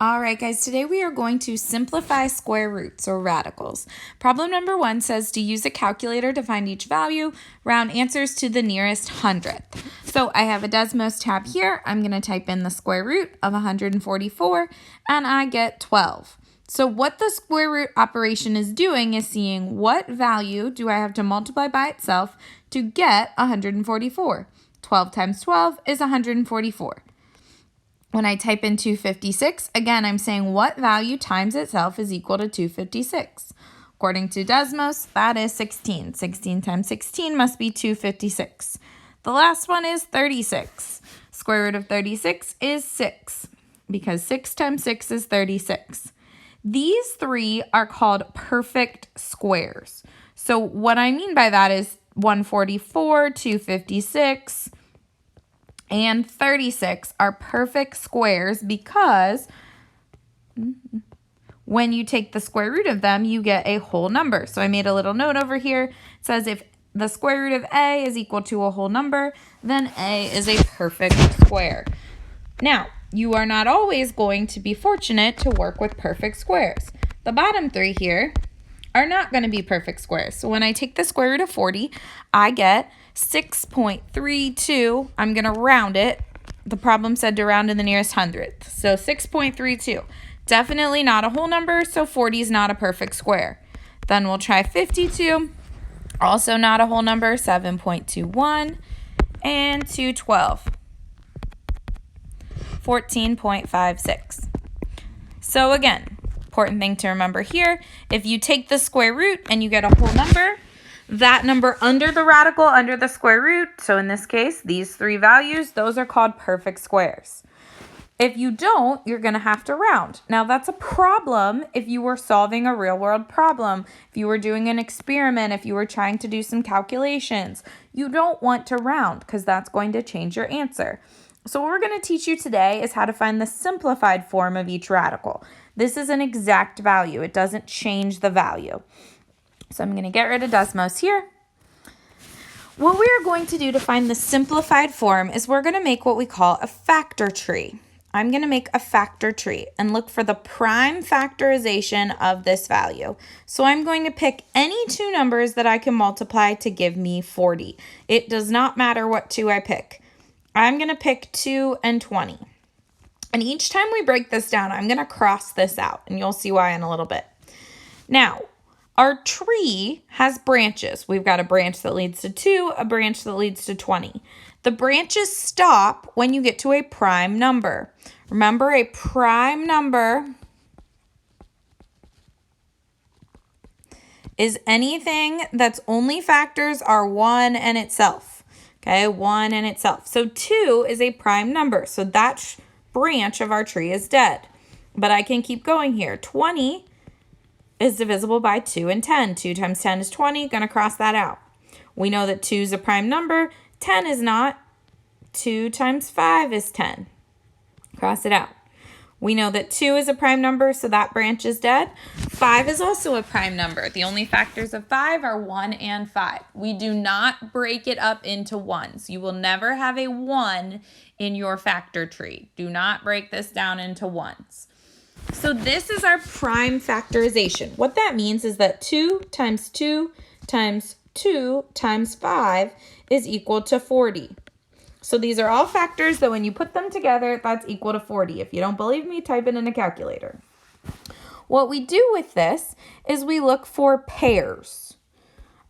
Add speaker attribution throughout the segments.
Speaker 1: All right, guys, today we are going to simplify square roots or radicals. Problem number 1 says to use a calculator to find each value, round answers to the nearest hundredth. So I have a Desmos tab here. I'm going to type in the square root of 144 and I get 12. So what the square root operation is doing is seeing what value do I have to multiply by itself to get 144. 12 times 12 is 144. When I type in 256, again, I'm saying what value times itself is equal to 256. According to Desmos, that is 16. 16 times 16 must be 256. The last one is 36. Square root of 36 is 6, because 6 times 6 is 36. These three are called perfect squares. So what I mean by that is 144, 256, and 36 are perfect squares because when you take the square root of them, you get a whole number. So I made a little note over here. It says if the square root of A is equal to a whole number, then A is a perfect square. Now, you are not always going to be fortunate to work with perfect squares. The bottom three here are not going to be perfect squares. So when I take the square root of 40, I get 6.32. I'm going to round it. The problem said to round in the nearest hundredth. So 6.32. Definitely not a whole number, so 40 is not a perfect square. Then we'll try 52. Also not a whole number, 7.21. And 212. 14.56. So again, important thing to remember here, if you take the square root and you get a whole number, that number under the radical, under the square root, so in this case, these three values, those are called perfect squares. If you don't, you're going to have to round. Now, that's a problem if you were solving a real-world problem, if you were doing an experiment, if you were trying to do some calculations. You don't want to round because that's going to change your answer. So what we're going to teach you today is how to find the simplified form of each radical. This is an exact value. It doesn't change the value. So I'm going to get rid of Desmos here. What we are going to do to find the simplified form is we're going to make what we call a factor tree. I'm going to make a factor tree and look for the prime factorization of this value. So I'm going to pick any two numbers that I can multiply to give me 40. It does not matter what two I pick. I'm going to pick 2 and 20. And each time we break this down, I'm going to cross this out, and you'll see why in a little bit. Now, our tree has branches. We've got a branch that leads to 2, a branch that leads to 20. The branches stop when you get to a prime number. Remember, a prime number is anything that's only factors are 1 and itself. Okay, 1 and itself. So 2 is a prime number. So that branch of our tree is dead. But I can keep going here. 20 is divisible by 2 and 10. 2 times 10 is 20. Going to cross that out. We know that 2 is a prime number. 10 is not. 2 times 5 is 10. Cross it out. We know that 2 is a prime number, so that branch is dead. 5 is also a prime number. The only factors of 5 are 1 and 5. We do not break it up into ones. You will never have a 1 in your factor tree. Do not break this down into ones. So this is our prime factorization. What that means is that 2 times 2 times 2 times 5 is equal to 40. So these are all factors that when you put them together, that's equal to 40. If you don't believe me, type it in a calculator. What we do with this is we look for pairs.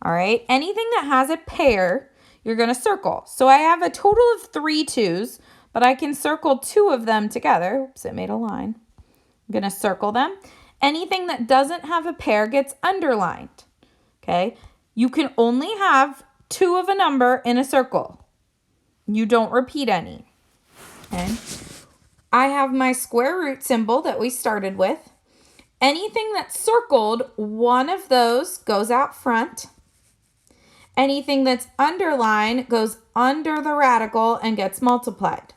Speaker 1: All right, anything that has a pair, you're going to circle. So I have a total of 3 2s, but I can circle 2 of them together. Oops, it made a line. I'm going to circle them. Anything that doesn't have a pair gets underlined. Okay, you can only have 2 of a number in a circle. You don't repeat any. Okay. I have my square root symbol that we started with. Anything that's circled, one of those goes out front. Anything that's underlined goes under the radical and gets multiplied.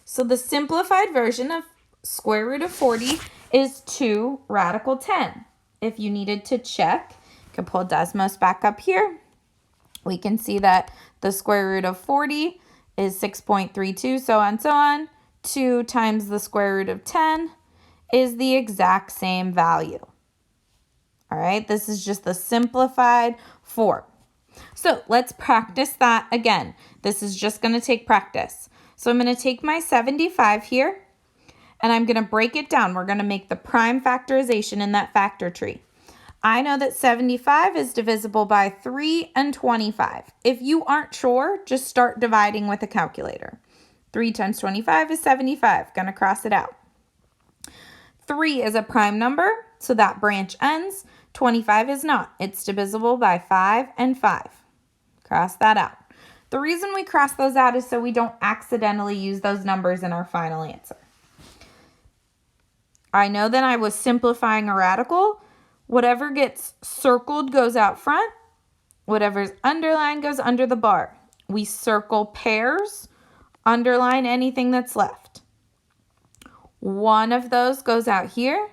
Speaker 1: So the simplified version of square root of 40 is 2 radical 10. If you needed to check, you can pull Desmos back up here. We can see that the square root of 40 is 6.32, so on, so on. 2 times the square root of 10 is the exact same value. All right, this is just the simplified form. So let's practice that again. This is just going to take practice. So I'm going to take my 75 here, and I'm going to break it down. We're going to make the prime factorization in that factor tree. I know that 75 is divisible by 3 and 25. If you aren't sure, just start dividing with a calculator. 3 times 25 is 75. Going to cross it out. 3 is a prime number, so that branch ends. 25 is not. It's divisible by 5 and 5. Cross that out. The reason we cross those out is so we don't accidentally use those numbers in our final answer. I know that I was simplifying a radical. Whatever gets circled goes out front. Whatever's underlined goes under the bar. We circle pairs, underline anything that's left. One of those goes out here.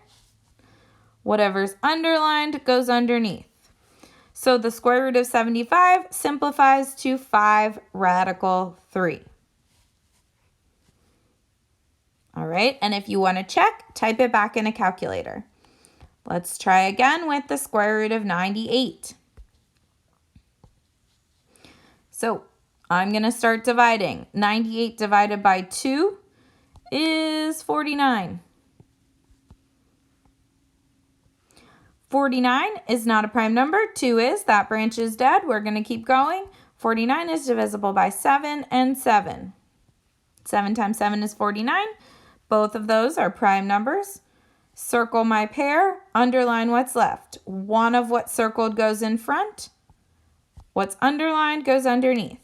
Speaker 1: Whatever's underlined goes underneath. So the square root of 75 simplifies to 5 radical 3. All right, and if you want to check, type it back in a calculator. Let's try again with the square root of 98. So I'm going to start dividing. 98 divided by 2 is 49. 49 is not a prime number. 2 is. That branch is dead. We're going to keep going. 49 is divisible by 7 and 7. 7 times 7 is 49. Both of those are prime numbers. Circle my pair. Underline what's left. One of what's circled goes in front. What's underlined goes underneath.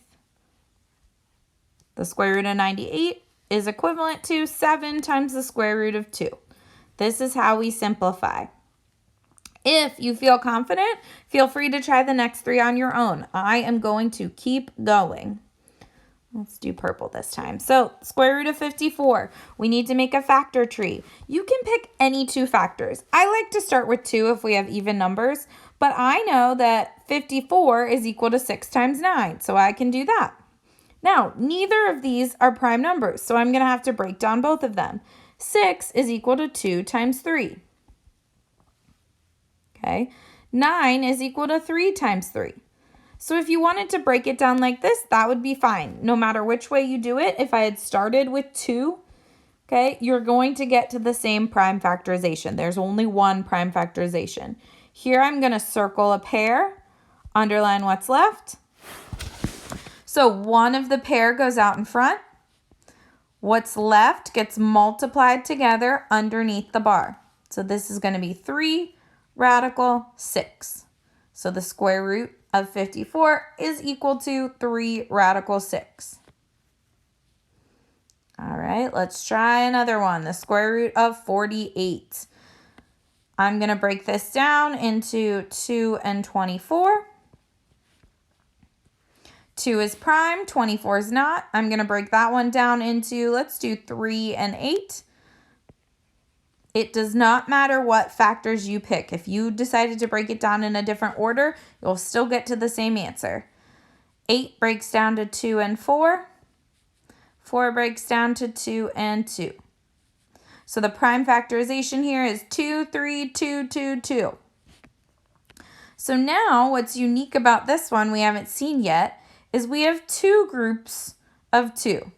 Speaker 1: The square root of 98 is equivalent to 7 times the square root of 2. This is how we simplify. If you feel confident, feel free to try the next 3 on your own. I am going to keep going. Let's do purple this time. So square root of 54, we need to make a factor tree. You can pick any 2 factors. I like to start with 2 if we have even numbers, but I know that 54 is equal to 6 times 9, so I can do that. Now, neither of these are prime numbers, so I'm going to have to break down both of them. 6 is equal to 2 times 3. Okay, 9 is equal to 3 times 3. So if you wanted to break it down like this, that would be fine. No matter which way you do it, if I had started with 2, okay, you're going to get to the same prime factorization. There's only one prime factorization. Here I'm going to circle a pair, underline what's left. So one of the pair goes out in front. What's left gets multiplied together underneath the bar. So this is going to be 3 radical 6. So the square root of 54 is equal to 3 radical 6. All right, let's try another one. The square root of 48. I'm going to break this down into 2 and 24. 2 is prime, 24 is not. I'm going to break that one down into, let's do 3 and 8. It does not matter what factors you pick. If you decided to break it down in a different order, you'll still get to the same answer. 8 breaks down to 2 and 4. 4 breaks down to 2 and 2. So the prime factorization here is 2, 3, 2, 2, 2. So now what's unique about this one we haven't seen yet is we have 2 groups of 2.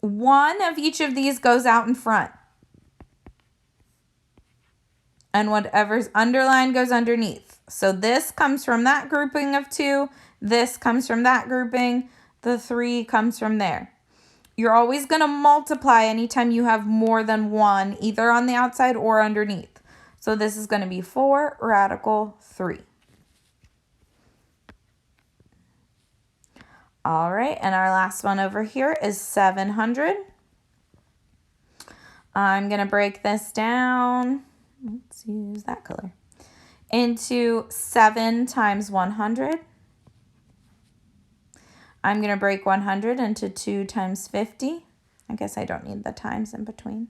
Speaker 1: One of each of these goes out in front. And whatever's underlined goes underneath. So this comes from that grouping of 2. This comes from that grouping. The 3 comes from there. You're always going to multiply anytime you have more than one, either on the outside or underneath. So this is going to be 4 radical 3. All right, and our last one over here is 700. I'm going to break this down. Let's use that color. Into 7 times 100. I'm going to break 100 into 2 times 50. I guess I don't need the times in between.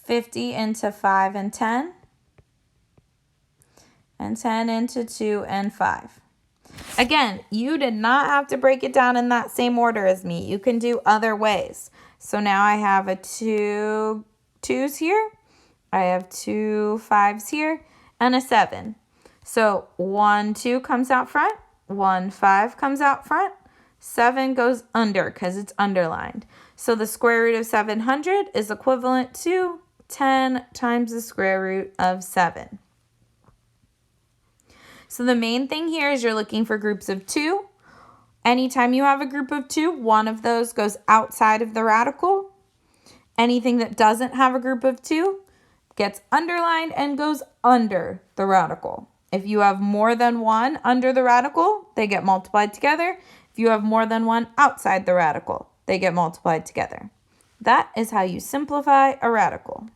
Speaker 1: $50 into 5 and 10. And 10 into 2 and 5. Again, you did not have to break it down in that same order as me. You can do other ways. So now I have a 2 2s here. I have 2 5s here and a 7. So 1 2 comes out front. 1 5 comes out front. 7 goes under because it's underlined. So the square root of 700 is equivalent to 10 times the square root of 7. So the main thing here is you're looking for groups of 2. Anytime you have a group of 2, one of those goes outside of the radical. Anything that doesn't have a group of 2 gets underlined and goes under the radical. If you have more than one under the radical, they get multiplied together. If you have more than one outside the radical, they get multiplied together. That is how you simplify a radical.